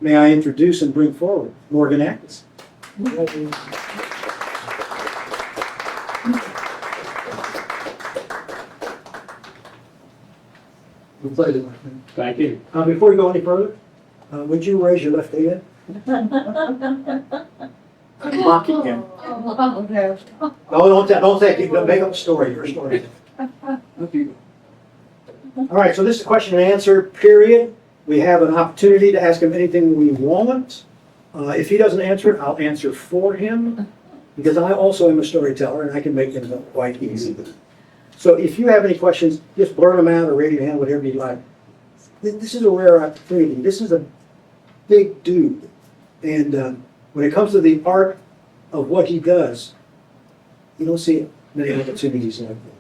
may I introduce and bring forward Morgan Atkinson. Thank you. Before we go any further, would you raise your left hand? I'm mocking him. No, don't take it. Don't make up a story. Your story. All right, so this is a question and answer period. We have an opportunity to ask him anything we want. If he doesn't answer it, I'll answer for him, because I also am a storyteller and I can make things up quite easy. So if you have any questions, just blurt them out or raise your hand, whatever you like. This is a rare opportunity. This is a big dude. And when it comes to the art of what he does, you don't see many opportunities like this.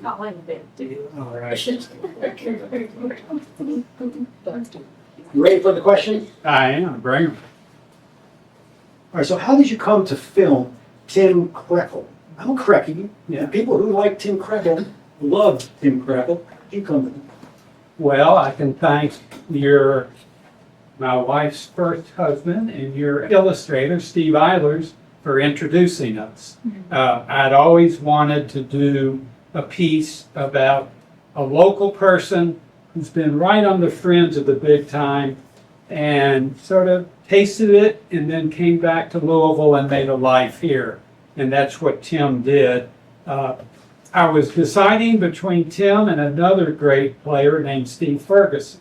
Call him a big dude. All right. You ready for the question? I am. Bring 'em. All right, so how did you come to film Tim Krekel? I'm Krecky. Yeah. The people who like Tim Krekel love Tim Krekel. How did you come to Well, I can thank my wife's first husband and your illustrator, Steve Eilers, for introducing us. I'd always wanted to do a piece about a local person who's been right on the fringe of the big time and sort of tasted it and then came back to Louisville and made a life here. And that's what Tim did. I was deciding between Tim and another great player named Steve Ferguson.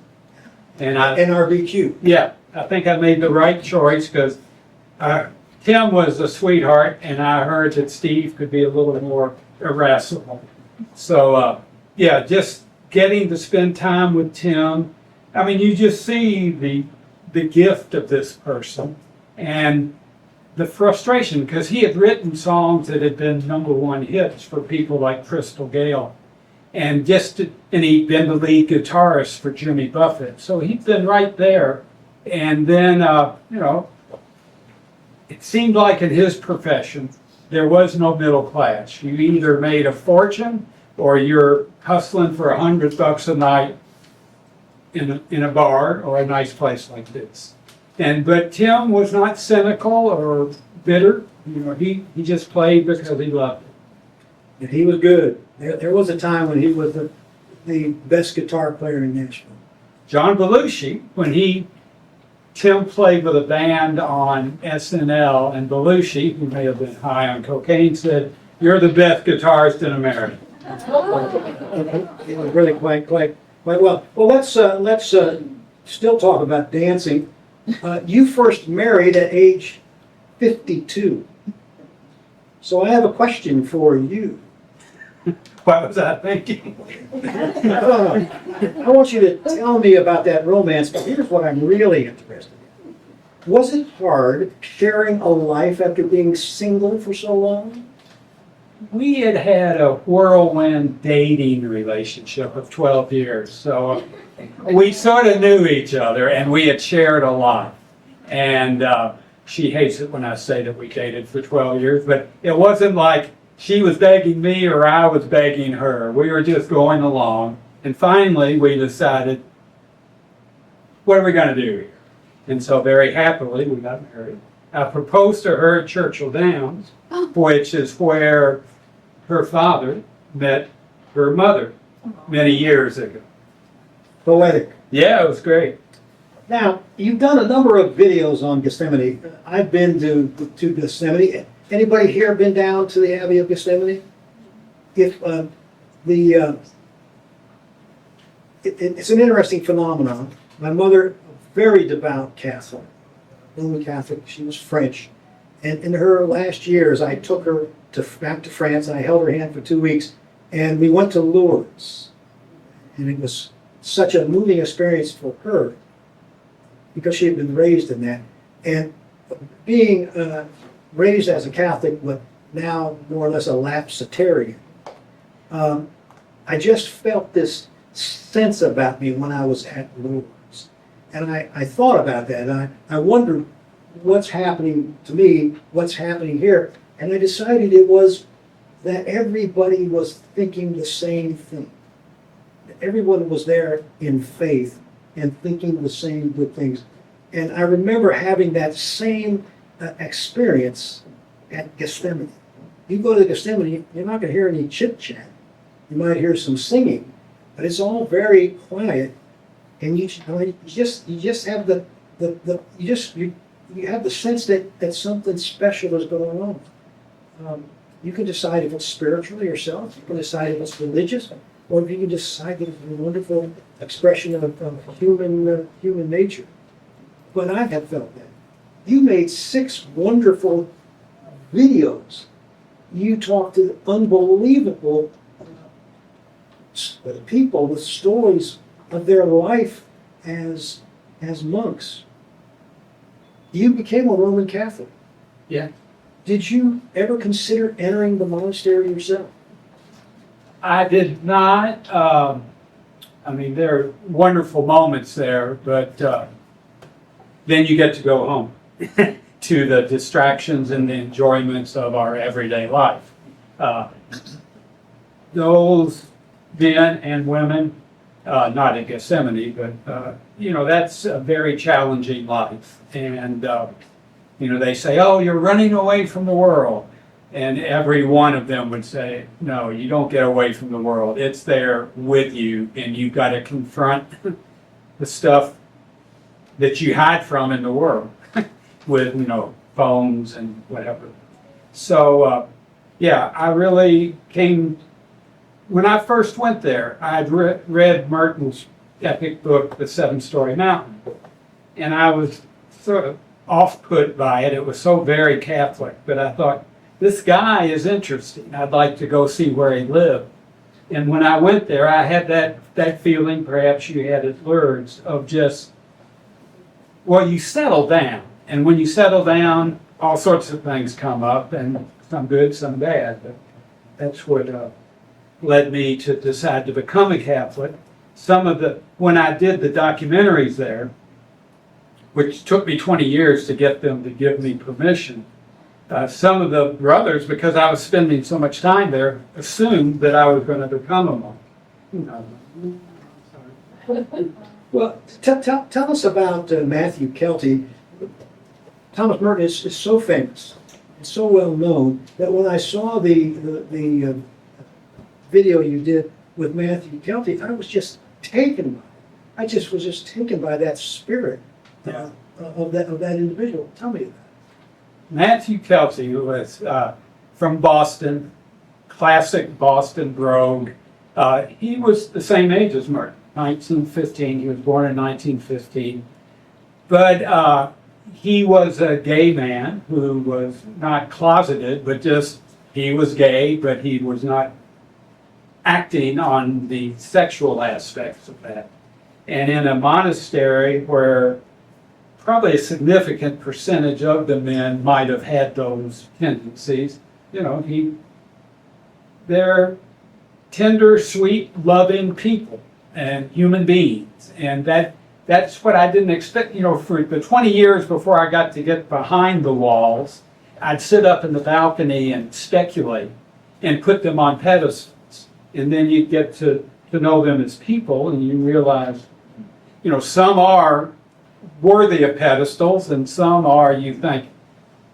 And NRBQ? yeah, I think I made the right choice because Tim was a sweetheart and I heard that Steve could be a little more irascible. So yeah, just getting to spend time with Tim. I mean, you just see the gift of this person and the frustration, because he had written songs that had been #1 hits for people like Crystal Gale. And he'd been the lead guitarist for Jimmy Buffett. So he'd been right there. And then, it seemed like in his profession, there was no middle class. You either made a fortune or you're hustling for $100 a night in a bar or a nice place like this. But Tim was not cynical or bitter. He just played because he loved it. And he was good. There was a time when he was the best guitar player in Nashville. John Belushi, when Tim played with a band on SNL, and Belushi, who may have been high on cocaine, said, "You're the best guitarist in America." It was really quite well. Well, let's still talk about dancing. You first married at age 52. So I have a question for you. What was I thinking? I want you to tell me about that romance, but here's what I'm really interested in. Was it hard sharing a life after being single for so long? We had had a whirlwind dating relationship of 12 years, so we sort of knew each other and we had shared a lot. And she hates it when I say that we dated for 12 years, but it wasn't like she was begging me or I was begging her. We were just going along. And finally, we decided, what are we going to do here? And so very happily, we got married. I proposed to her at Churchill Downs, which is where her father met her mother many years ago. Poetic. Yeah, it was great. Now, you've done a number of videos on Gethsemane. I've been to Gethsemane. Anybody here been down to the Abbey of Gethsemane? It's an interesting phenomenon. My mother, very devout Catholic, Roman Catholic, she was French. And in her last years, I took her back to France, and I held her hand for 2 weeks, and we went to Lourdes. And it was such a moving experience for her, because she had been raised in that. And being raised as a Catholic, but now more or less a lapsitarian, I just felt this sense about me when I was at Lourdes. And I thought about that, and I wondered what's happening to me, what's happening here. And I decided it was that everybody was thinking the same thing. Everyone was there in faith and thinking the same good things. And I remember having that same experience at Gethsemane. You go to Gethsemane, you're not going to hear any chit chat. You might hear some singing, but it's all very quiet, and you just have you have the sense that something special is going on. You can decide if it's spiritual yourself. You can decide if it's religious, or if you can decide that it's a wonderful expression of human nature. But I have felt that. You made 6 wonderful videos. You talked to unbelievable people with stories of their life as monks. You became a Roman Catholic. Yeah. Did you ever consider entering the monastery yourself? I did not. I mean, there are wonderful moments there, but then you get to go home to the distractions and the enjoyments of our everyday life. Those men and women, not in Gethsemane, but that's a very challenging life. And they say, "Oh, you're running away from the world," and every one of them would say, "No, you don't get away from the world. It's there with you, and you've got to confront the stuff that you hide from in the world with phones and whatever." So I really came. When I first went there, I'd read Merton's epic book, The Seven-Story Mountain, and I was sort of off-put by it. It was so very Catholic, but I thought, this guy is interesting. I'd like to go see where he lived. And when I went there, I had that feeling, perhaps you had at Lourdes, of just, well, you settle down. And when you settle down, all sorts of things come up, and some good, some bad. But that's what led me to decide to become a Catholic. When I did the documentaries there, which took me 20 years to get them to give me permission, some of the brothers, because I was spending so much time there, assumed that I was going to become a monk. Well, tell us about Matthew Kelty. Thomas Merton is so famous and so well known that when I saw the video you did with Matthew Kelty, I was just taken by it. I just was just taken by that spirit of that individual. Tell me about it. Matthew Kelty was from Boston, classic Boston brogue. He was the same age as Merton, 1915. He was born in 1915. But he was a gay man who was not closeted, but just he was gay, but he was not acting on the sexual aspects of that. And in a monastery where probably a significant percentage of the men might have had those tendencies, they're tender, sweet, loving people and human beings. And that's what I didn't expect. For the 20 years before I got to get behind the walls, I'd sit up in the balcony and speculate and put them on pedestals. And then you get to know them as people, and you realize, some are worthy of pedestals, and some are, you think,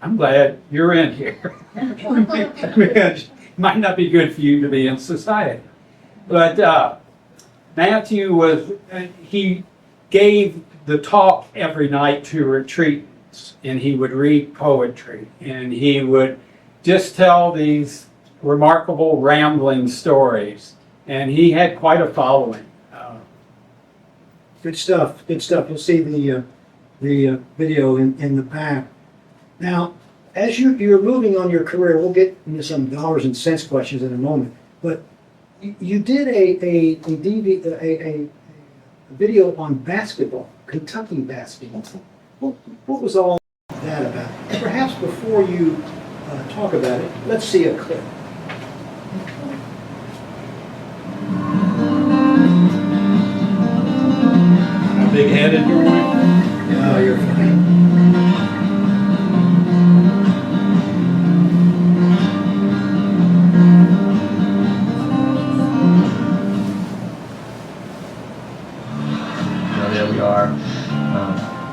I'm glad you're in here. It might not be good for you to be in society. But Matthew he gave the talk every night to retreatants, and he would read poetry, and he would just tell these remarkable rambling stories, and he had quite a following. Good stuff. Good stuff. You'll see the video in the back. Now, as you're moving on your career, we'll get into some dollars and cents questions in a moment. But you did a video on basketball, Kentucky basketball. What was all that about? Perhaps before you talk about it, let's see a clip. Big-headed, you're No, you're fine. There we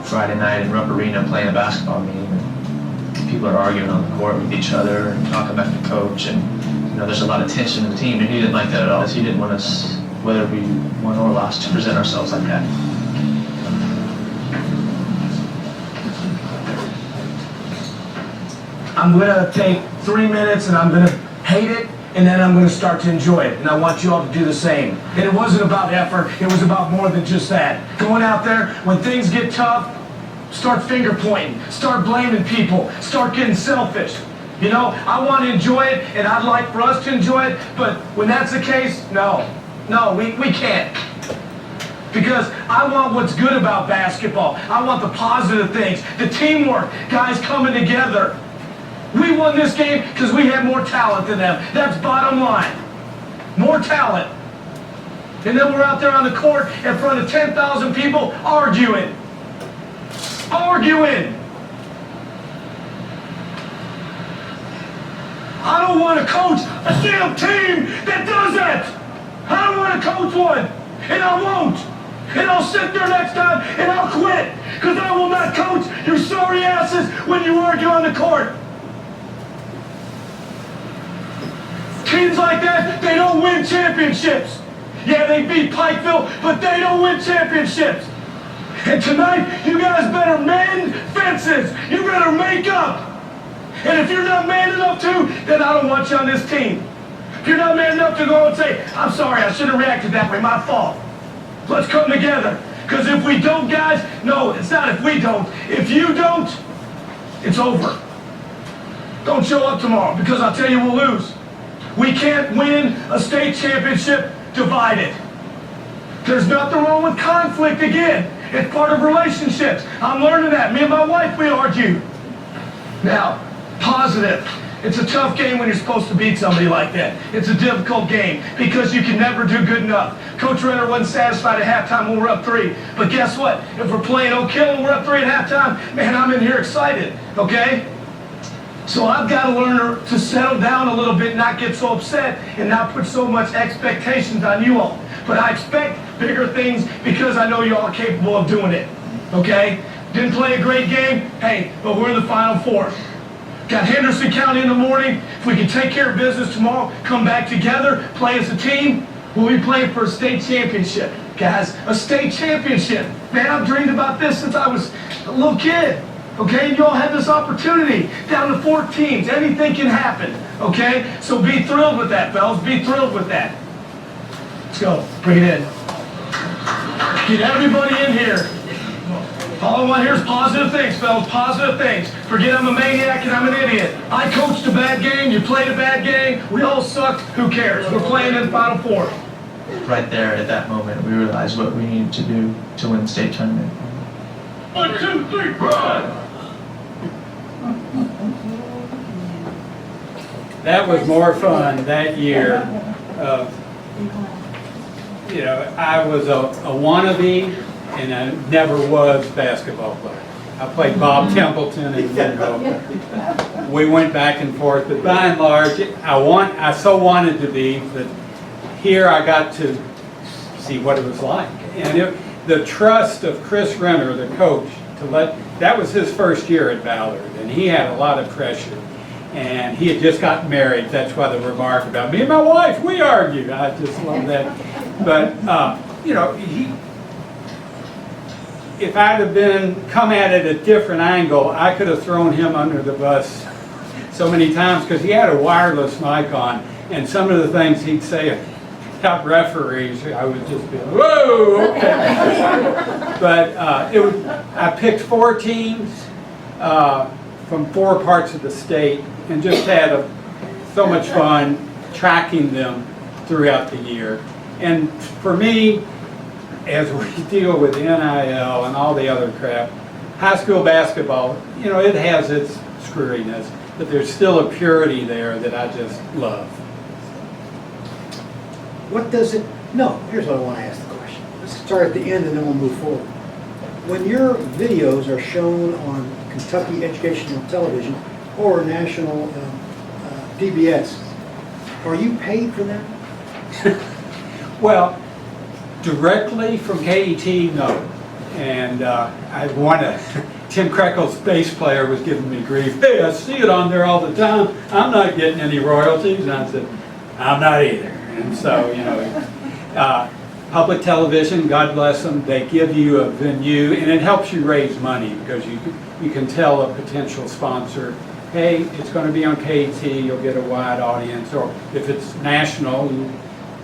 Friday night in Rupp Arena playing a basketball game, and people are arguing on the court with each other and talking back to coach, and there's a lot of tension in the team, and he didn't like that at all. He didn't want us, whether we won or lost, to present ourselves like that. I'm gonna take 3 minutes and I'm gonna hate it, and then I'm gonna start to enjoy it. And I want you all to do the same. And it wasn't about effort, it was about more than just that. Going out there, when things get tough, start finger pointing, start blaming people, start getting selfish. I want to enjoy it, and I'd like for us to enjoy it, but when that's the case, no, we can't. Because I want what's good about basketball. I want the positive things, the teamwork, guys coming together. We won this game because we had more talent than them. That's bottom line. More talent. And then we're out there on the court in front of 10,000 people arguing. I don't want to coach a damn team that does that. I don't want to coach one. And I won't. And I'll sit there next time and I'll quit. Because I will not coach your sorry asses when you argue on the court. Teams like that, they don't win championships. Yeah, they beat Pikeville, but they don't win championships. And tonight, you guys better mend fences. You better make up. And if you're not man enough to, then I don't want you on this team. If you're not man enough to go and say, I'm sorry, I should have reacted that way, my fault. Let's come together. Because if we don't, guys, no, it's not if we don't. If you don't, it's over. Don't show up tomorrow, because I'll tell you we'll lose. We can't win a state championship divided. There's nothing wrong with conflict again. It's part of relationships. I'm learning that. Me and my wife, we argue. Now, positive. It's a tough game when you're supposed to beat somebody like that. It's a difficult game because you can never do good enough. Coach Renner wasn't satisfied at halftime when we're up 3. But guess what? If we're playing O'Kill and we're up 3 at halftime, man, I'm in here excited, okay? So I've got to learn to settle down a little bit, not get so upset, and not put so much expectations on you all. But I expect bigger things because I know you all are capable of doing it, okay? Didn't play a great game, hey, but we're in the Final Four. Got Henderson County in the morning. If we can take care of business tomorrow, come back together, play as a team, we'll be playing for a state championship. Guys, a state championship. Man, I've dreamed about this since I was a little kid. Okay, and you all had this opportunity. Down to 4 teams. Anything can happen. Okay? So be thrilled with that, fellas. Be thrilled with that. Let's go. Bring it in. Get everybody in here. All I want here is positive things, fellas. Positive things. Forget I'm a maniac and I'm an idiot. I coached a bad game. You played a bad game. We all sucked. Who cares? We're playing in the Final Four. Right there at that moment, we realized what we needed to do to win the state tournament. 1, 2, 3, run! That was more fun that year. I was a wannabe, and I never was a basketball player. I played Bob Templeton and we went back and forth, but by and large, I so wanted to be that here I got to see what it was like. And the trust of Chris Renner, the coach, that was his first year at Ballard, and he had a lot of pressure. And he had just gotten married. That's why the remark about me and my wife, we argue. I just love that. But, if I'd have come at it a different angle, I could have thrown him under the bus so many times because he had a wireless mic on, and some of the things he'd say about referees, I would just be like, whoa, okay. But I picked 4 teams from 4 parts of the state and just had so much fun tracking them throughout the year. And for me, as we deal with NIL and all the other crap, high school basketball, it has its screwiness, but there's still a purity there that I just love. What does it, no, here's what I want to ask the question. Let's start at the end and then we'll move forward. When your videos are shown on Kentucky Educational Television or national PBS, are you paid for them? Well, directly from KET, no. And I wanted, Tim Krekel's bass player was giving me grief. Hey, I see it on there all the time. I'm not getting any royalties. And I said, I'm not either. And so, you know, public television, God bless them, they give you a venue, and it helps you raise money because you can tell a potential sponsor, hey, it's going to be on KT, you'll get a wide audience, or if it's national,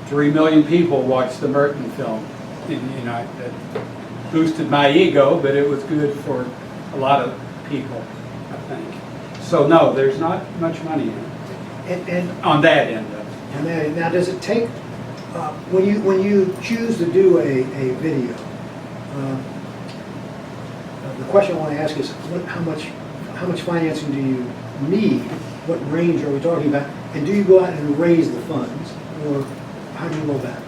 3 million people watch the Merton film. And, you know, it boosted my ego, but it was good for a lot of people, I think. So no, there's not much money in it, And on that end of it. And then, now, does it take, when you choose to do a video, the question I want to ask is, how much financing do you need? What range are we talking about? And do you go out and raise the funds, or how do you go about it?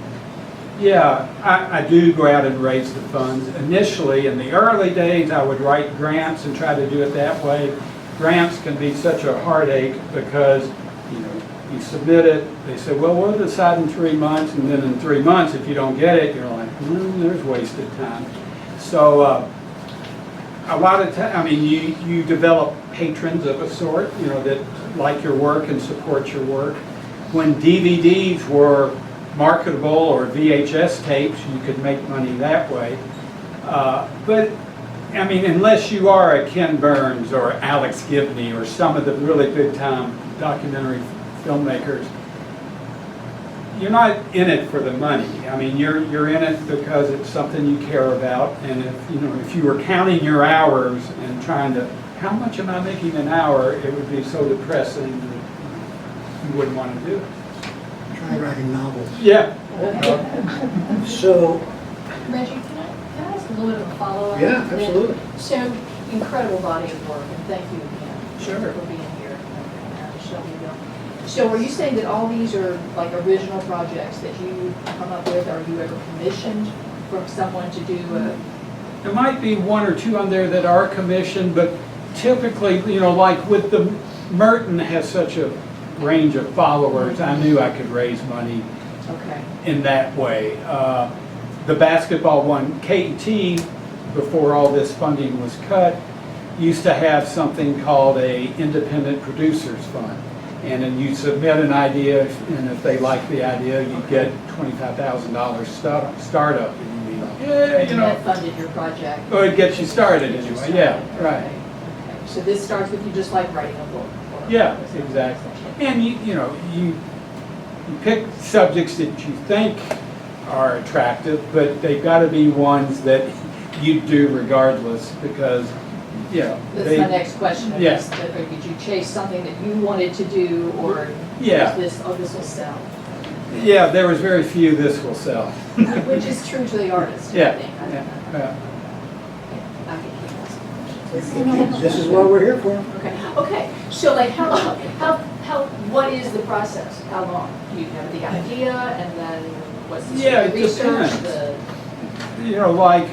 Yeah, I do go out and raise the funds. Initially, in the early days, I would write grants and try to do it that way. Grants can be such a heartache because, you know, you submit it, they say, well, we'll decide in 3 months, and then in 3 months, if you don't get it, you're like, there's wasted time. So a lot of time, I mean, you develop patrons of a sort, you know, that like your work and support your work. When DVDs were marketable, or VHS tapes, you could make money that way. But, I mean, unless you are a Ken Burns or Alex Gibney or some of the really big-time documentary filmmakers, you're not in it for the money. I mean, you're in it because it's something you care about, and if you were counting your hours and trying to, how much am I making an hour, it would be so depressing that you wouldn't want to do it. Try writing novels. Yeah. So, Reggie, can I ask a little bit of a follow-up? yeah, absolutely. So, incredible body of work, and thank you again Sure. for being here at Shelbyville. So are you saying that all these are like original projects that you come up with? Are you ever commissioned from someone to do a? There might be 1 or 2 on there that are commissioned, but typically, you know, like with the Merton has such a range of followers, I knew I could raise money Okay. in that way. The basketball one, KT, before all this funding was cut, used to have something called a independent producers fund. And then you submit an idea, and if they like the idea, you get $25,000 startup. And you'd be like, yeah, you And know. that funded your project? Well, it gets you started anyway, yeah, right. Okay. So this starts with you just like writing a book? or- Yeah, exactly. And you pick subjects that you think are attractive, but they've got to be ones that you do regardless, because, you know. That's my next question. Yeah. Did you chase something that you wanted to do, or Yeah. was this will sell? Yeah, there was very few this will sell. Which is true to the artist, I Yeah, think. yeah. I can keep asking questions. this is what we're here for. Okay, so like what is the process? How long? Do you have the idea, and then what's the Yeah, it research? depends. You know, like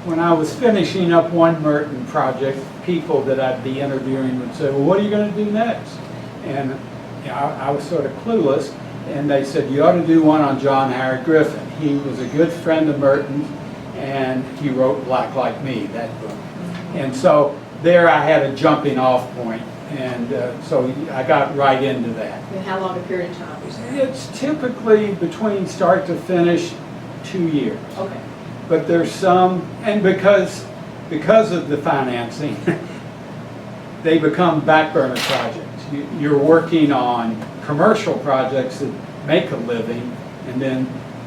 when I was finishing up one Merton project, people that I'd be interviewing would say, well, what are you going to do next? And you know, I was sort of clueless, and they said, you ought to do one on John Howard Griffin. He was a good friend of Merton's, and he wrote Black Like Me, that book. And so there I had a jumping off point, and so I got right into that. And how long a period of time was that? It's typically between start to finish 2 years. Okay. But there's some, and because of the financing, they become back burner projects. You're working on commercial projects that make a living, and then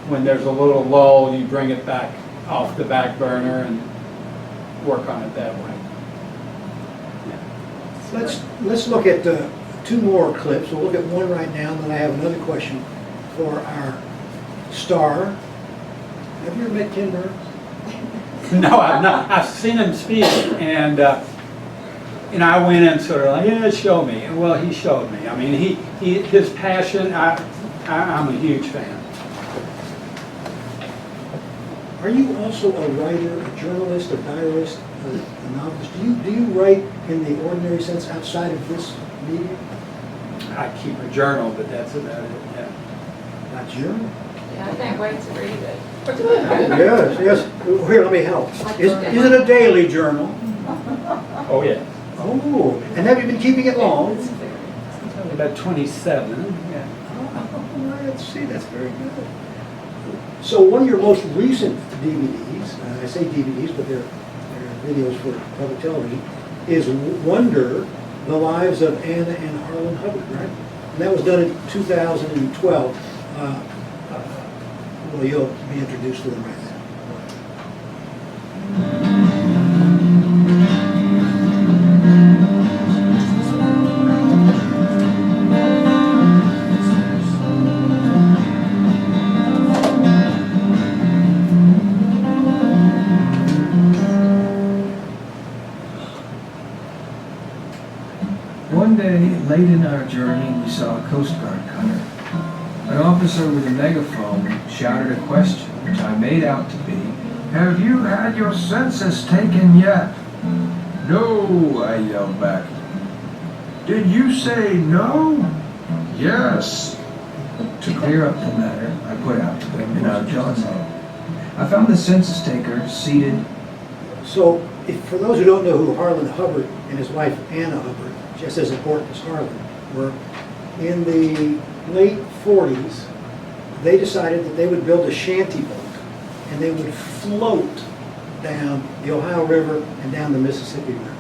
when there's a little lull, you bring it back off the back burner and work on it that way. Let's look at 2 more clips. We'll look at one right now, and then I have another question for our star. Have you ever met Ken Burns? No, I've not. I've seen him speak, and I went in sort of like, yeah, show me. And well, he showed me. I mean, his passion. I'm a huge fan. Are you also a writer, a journalist, a diarist, a novelist? Do you write in the ordinary sense outside of this medium? I keep a journal, but that's about it. Yeah. Not journal? Yeah, I can't wait to read it. Yes, yes. Here, let me help. Is it a daily journal? Oh, yeah. Oh, and have you been keeping it long? About 27, yeah. Oh, let's see, that's very good. So one of your most recent DVDs, I say DVDs, but they're videos for public television, is Wonder, The Lives of Anna and Harlan Hubbard, right? And that was done in 2012. Well, you'll be introduced to them right now. One day, late in our journey, we saw a Coast Guard cutter. An officer with a megaphone shouted a question, which I made out to be, "Have you had your census taken yet?" "No," I yelled back. "Did you say no?" "Yes." To clear up the matter, I put out to them in our Johnson. I found the census taker seated. So, for those who don't know who Harlan Hubbard and his wife Anna Hubbard, just as important as Harlan, were, in the late 40s, they decided that they would build a shanty boat and they would float down the Ohio River and down the Mississippi River.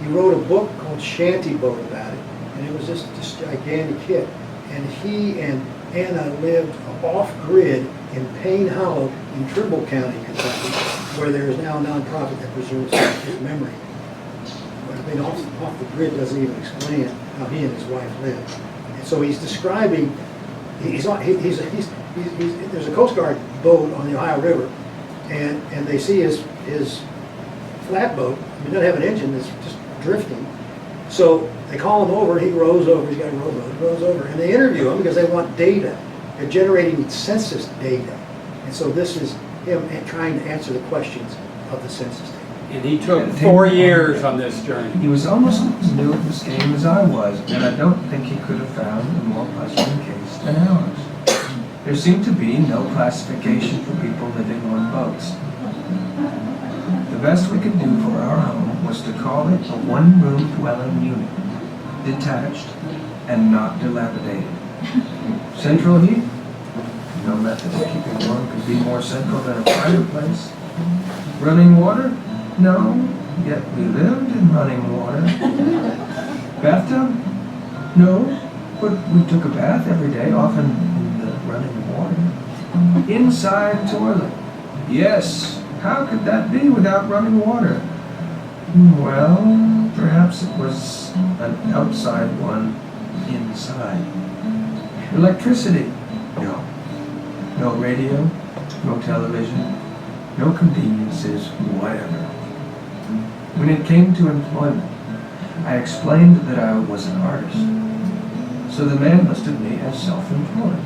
He wrote a book called Shanty Boat about it, and it was just this gigantic hit. And he and Anna lived off-grid in Payne Hollow in Trimble County, Kentucky, where there is now a nonprofit that preserves his memory. But being off the grid doesn't even explain how he and his wife lived. And so he's describing, there's a Coast Guard boat on the Ohio River, and they see his flatboat. He doesn't have an engine, it's just drifting. So they call him over, he rows over, he's got a rowboat, he rows over, and they interview him because they want data. They're generating census data. And so this is him trying to answer the questions of the census data. And he took 4 years on this journey. He was almost as new at this game as I was, and I don't think he could have found a more puzzling case than ours. There seemed to be no classification for people living on boats. The best we could do for our home was to call it a one-room dwelling unit, detached and not dilapidated. Central heat? No method of keeping warm could be more central than a fireplace. Running water? No, yet we lived in running water. Bathtub? No, but we took a bath every day, often in the running water. Inside toilet? Yes. How could that be without running water? Well, perhaps it was an outside one inside. Electricity? No. No radio, no television, no conveniences, whatever. When it came to employment, I explained that I was an artist. So the man listed me as self-employed.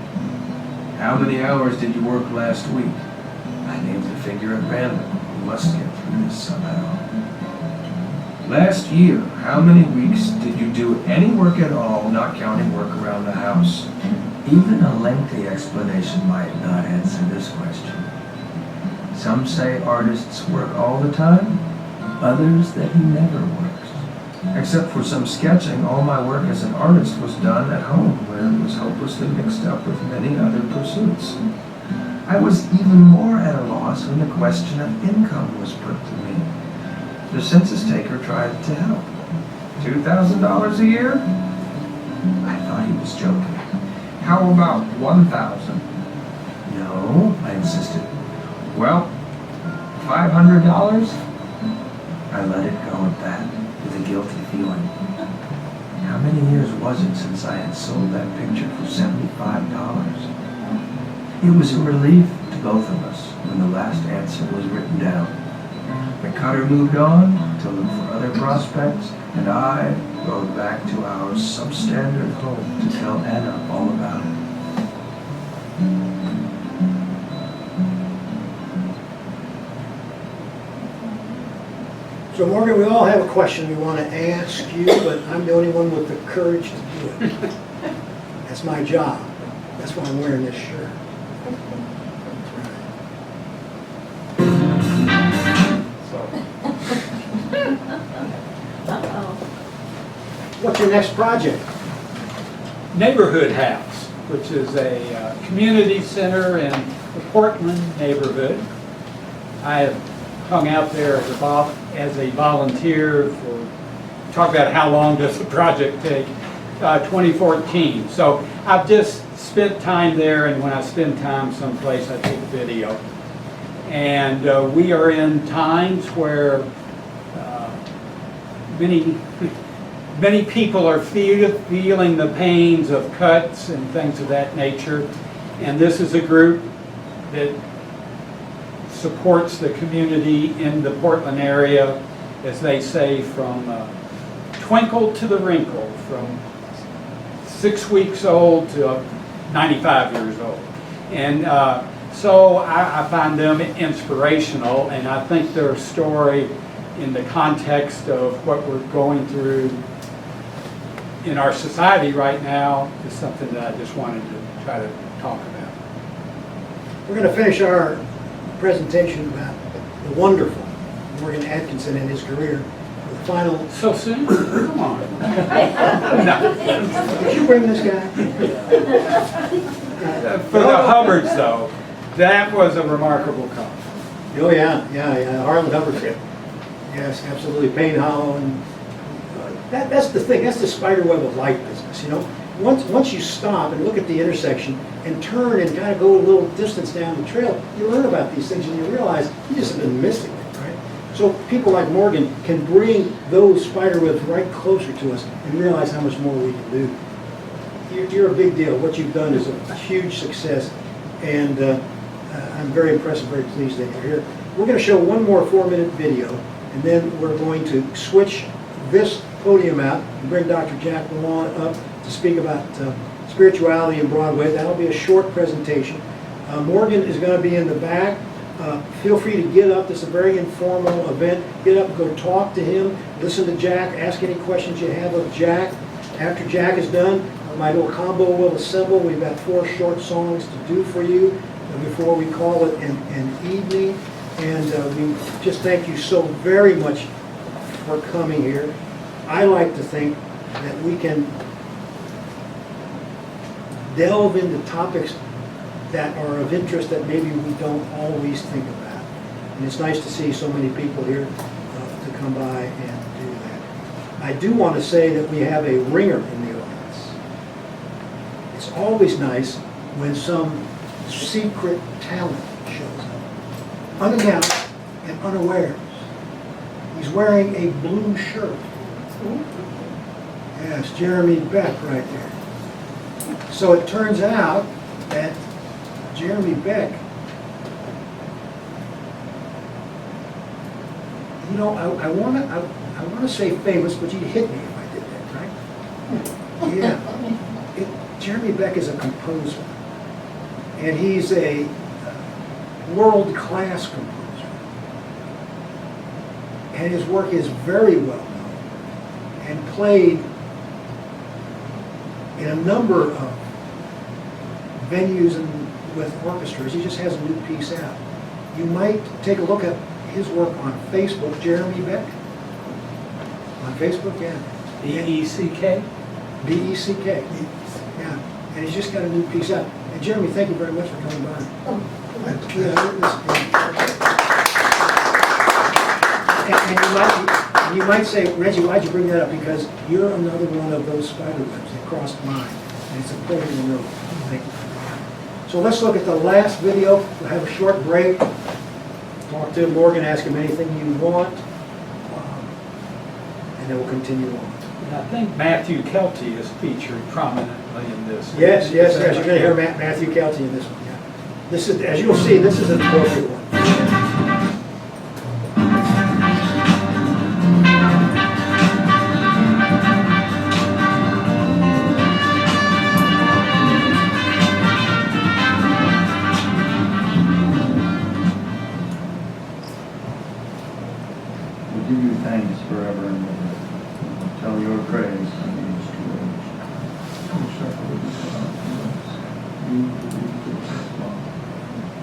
How many hours did you work last week? I named a figure at random. We must get through this somehow. Last year, how many weeks did you do any work at all, not counting work around the house? Even a lengthy explanation might not answer this question. Some say artists work all the time, others that he never works. Except for some sketching, all my work as an artist was done at home, where it was hopelessly mixed up with many other pursuits. I was even more at a loss when the question of income was put to me. The census taker tried to help. $2,000 a year? I thought he was joking. How about 1,000? No, I insisted. Well, $500? I let it go at that, with a guilty feeling. How many years was it since I had sold that picture for $75? It was a relief to both of us when the last answer was written down. The cutter moved on to look for other prospects, and I rode back to our substandard home to tell Anna all about it. So Morgan, we all have a question we want to ask you, but I'm the only one with the courage to do it. That's my job. That's why I'm wearing this shirt. What's your next project? Neighborhood House, which is a community center in the Portland neighborhood. I have hung out there as a volunteer for, talk about how long does the project take, 2014. So I've just spent time there, and when I spend time someplace, I take video. And we are in times where many people are feeling the pains of cuts and things of that nature. And this is a group that supports the community in the Portland area, as they say, from twinkle to the wrinkle, from 6 weeks old to 95 years old. And so I find them inspirational, and I think their story in the context of what we're going through in our society right now is something that I just wanted to try to talk about. We're going to finish our presentation about the wonderful Morgan Atkinson and his career with the final. So soon? Come on. Did you bring this guy? For the Hubbards, though, that was a remarkable couple. Oh, yeah, Harlan Hubbard. Yes, absolutely, Payne Hollow, and that's the thing, that's the spider web of life business, you know? Once you stop and look at the intersection and turn and kind of go a little distance down the trail, you learn about these things and you realize you just have been missing it, right? So people like Morgan can bring those spider webs right closer to us and realize how much more we can do. You're a big deal. What you've done is a huge success, and I'm very impressed and very pleased that you're here. We're going to show one more 4-minute video, and then we're going to switch this podium out and bring Dr. Jack Malone up to speak about spirituality in Broadway. That'll be a short presentation. Morgan is going to be in the back. Feel free to get up. This is a very informal event. Get up and go talk to him. Listen to Jack. Ask any questions you have of Jack. After Jack is done, my little combo will assemble. We've got 4 short songs to do for you before we call it an evening. And we just thank you so very much for coming here. I like to think that we can delve into topics that are of interest that maybe we don't always think about. And it's nice to see so many people here to come by and do that. I do want to say that we have a ringer in the audience. It's always nice when some secret talent shows up, unannounced and unawares. He's wearing a blue shirt. Yes, Jeremy Beck right there. So it turns out that Jeremy Beck, you know, I want to say famous, but you'd hit me if I did that, right? Yeah. Jeremy Beck is a composer, and he's a world-class composer, and his work is very well known and played in a number of venues and with orchestras. He just has a new piece out. You might take a look at his work on Facebook, Jeremy Beck. On Facebook, yeah. B-E-C-K? B-E-C-K. Yeah, and he's just got a new piece out. And Jeremy, thank you very much for coming by. And you might say, Reggie, why'd you bring that up? Because you're another one of those spider webs that crossed mine. And it's a pleasure to know. Thank you. So let's look at the last video. We'll have a short break. Talk to Morgan, ask him anything you want. And then we'll continue on. And I think Matthew Kelty is featured prominently in this. Yes. You're going to hear Matthew Kelty in this one. Yeah. This is, as you'll see, this is an appropriate one. We give you thanks forever and ever. Tell your praise in these 2 age. You suffer with the you who do this law.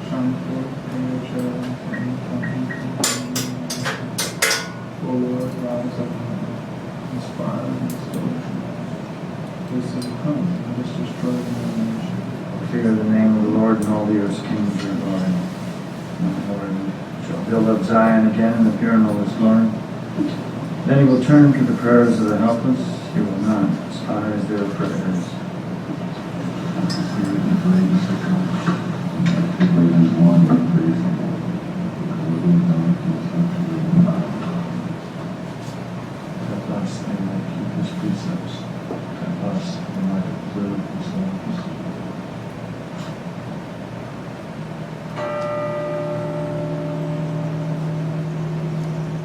Shine forth in your shadow and come. O Lord, rise up. inspire and extort. This is come, let us destroy the nation. Fear the name of the Lord, and all the earth's kings are glory. And the Lord shall build up Zion again in the pure in all his glory. Then he will turn to the prayers of the helpless. He will not despise their prayers. Help us that we might keep his precepts. Help us that we might observe his laws.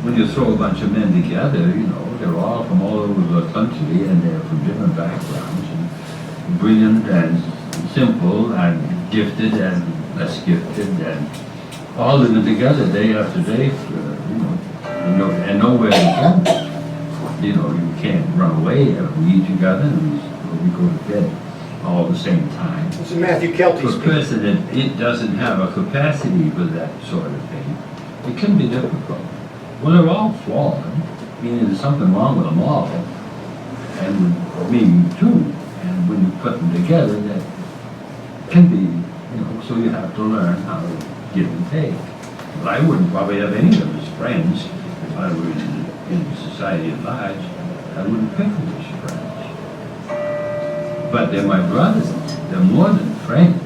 When you throw a bunch of men together, you know, they're all from all over the country and they're from different backgrounds, and brilliant and simple and gifted and less gifted, and all living together day after day, you know, and nowhere to go. You know, you can't run away. We eat together and we go to bed all at the same time. This is Matthew Kelty For a speaking. person that it doesn't have a capacity for that sort of thing, it can be difficult. Well, they're all flawed, meaning there's something wrong with them all, and me too. And when you put them together, that can be, you know, so you have to learn how to give and take. But I wouldn't probably have any of them as friends if I were in society at large. I wouldn't pick them as friends. But they're my brothers. They're more than friends.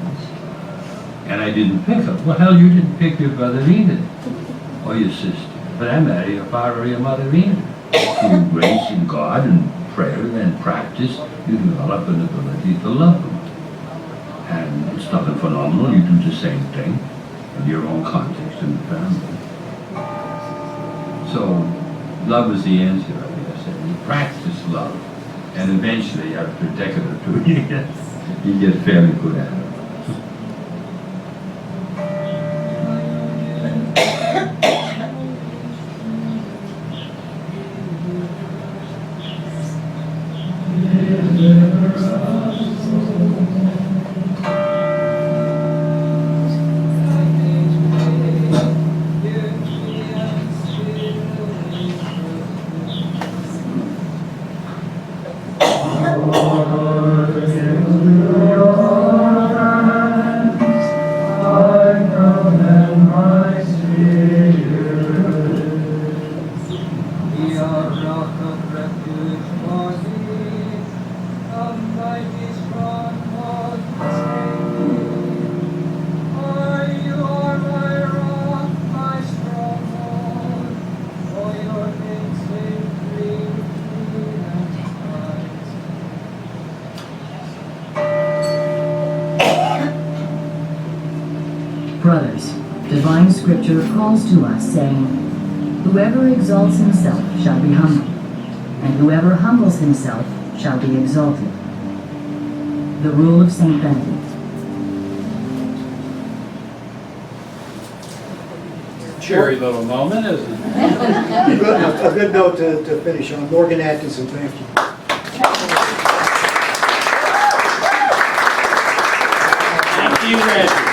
And I didn't pick them. Well, hell, you didn't pick your brother either, or your sister. For that matter, your father or your mother either. Through grace in God and prayer and practice, you develop an ability to love them. And it's nothing phenomenal. You do the same thing in your own context in the family. So, love is the answer, I guess. And you practice love, and eventually, after a decade or two, you get fairly good at it. Brothers, divine scripture calls to us, saying, "Whoever exalts himself shall be humbled, and whoever humbles himself shall be exalted." The Rule of St. Benedict. Cheery little moment, isn't it? A good note to finish on. Morgan Atkinson, thank you. Thank you, Reggie.